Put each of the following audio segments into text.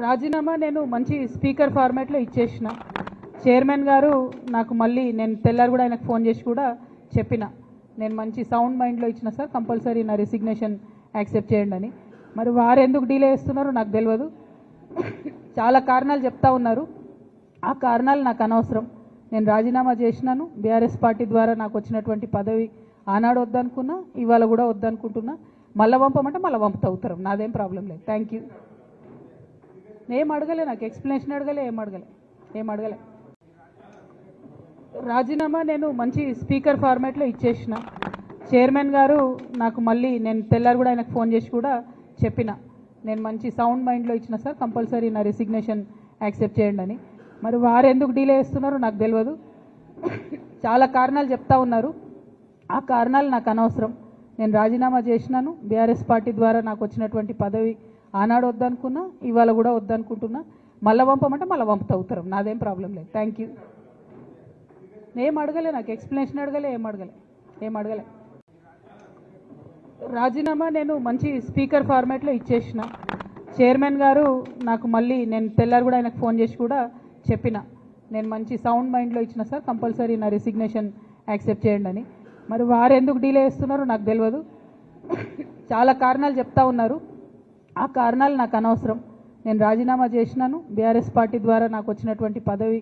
రాజీనామా నేను మంచి స్పీకర్ ఫార్మాట్లో ఇచ్చేసిన. చైర్మన్ గారు నాకు మళ్ళీ నేను తెల్లారు కూడా ఆయనకు ఫోన్ చేసి కూడా చెప్పిన, నేను మంచి సౌండ్ మైండ్లో ఇచ్చిన సార్, కంపల్సరీ నా రెసిగ్నేషన్ యాక్సెప్ట్ చేయండి అని. మరి వారు ఎందుకు డిలే చేస్తున్నారో నాకు తెలియదు. చాలా కారణాలు చెప్తా ఉన్నారు. ఆ కారణాలు నాకు అనవసరం. నేను రాజీనామా చేసినాను. బీఆర్ఎస్ పార్టీ ద్వారా నాకు వచ్చినటువంటి పదవి ఆనాడు వద్దనుకున్నా, ఇవాళ కూడా వద్దనుకుంటున్నా. మళ్ళీ పంపమంటే మళ్ళీ పంపుతా ఉత్తరం, నాదేం ప్రాబ్లం లేదు. Thank you. ఏం అడగలే, నాకు ఎక్స్ప్లెనేషన్ అడగలే, ఏం అడగలే. రాజీనామా నేను మంచి స్పీకర్ ఫార్మాట్లో ఇచ్చేసిన. చైర్మన్ గారు నాకు మళ్ళీ నేను తెల్లారు కూడా ఆయనకు ఫోన్ చేసి కూడా చెప్పిన, నేను మంచి సౌండ్ మైండ్లో ఇచ్చిన సార్, కంపల్సరీ నా రెసిగ్నేషన్ యాక్సెప్ట్ చేయండి అని. మరి వారు ఎందుకు డిలే చేస్తున్నారో నాకు తెలియదు. చాలా కారణాలు చెప్తా ఉన్నారు. ఆ కారణాలు నాకు అనవసరం. నేను రాజీనామా చేసినాను. బీఆర్ఎస్ పార్టీ ద్వారా నాకు వచ్చినటువంటి పదవి ఆనాడు వద్దనుకున్నా, ఇవాళ కూడా వద్దనుకుంటున్నా. మళ్ళీ పంపమంటే మళ్ళీ పంపుతా ఉత్తరం, నాదేం ప్రాబ్లం లేదు. Thank you. ఏం అడగలే, నాకు ఎక్స్ప్లెనేషన్ అడగలే, ఏం అడగలే. రాజీనామా నేను మంచి స్పీకర్ ఫార్మాట్లో ఇచ్చేసిన. చైర్మన్ గారు నాకు మళ్ళీ నేను తెల్లారు కూడా ఆయనకు ఫోన్ చేసి కూడా చెప్పిన, నేను మంచి సౌండ్ మైండ్లో ఇచ్చిన సార్, కంపల్సరీ నా రెసిగ్నేషన్ యాక్సెప్ట్ చేయండి అని. మరి వారు ఎందుకు డిలే చేస్తున్నారో నాకు తెలియదు. చాలా కారణాలు చెప్తా ఉన్నారు. ఆ కారణాలు నాకు అనవసరం. నేను రాజీనామా చేసినాను. బీఆర్ఎస్ పార్టీ ద్వారా నాకు వచ్చినటువంటి పదవి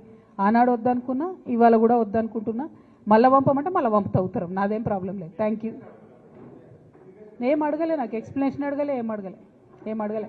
ఆనాడు వద్దనుకున్నా, ఇవాళ కూడా వద్దనుకుంటున్నా. మళ్ళీ పంపమంటే మళ్ళీ పంపుతా ఉత్తరం, నాదేం ప్రాబ్లం లేదు. Thank you. ఏం అడగలే, నాకు ఎక్స్ప్లెనేషన్ అడగలే, ఏం అడగలే.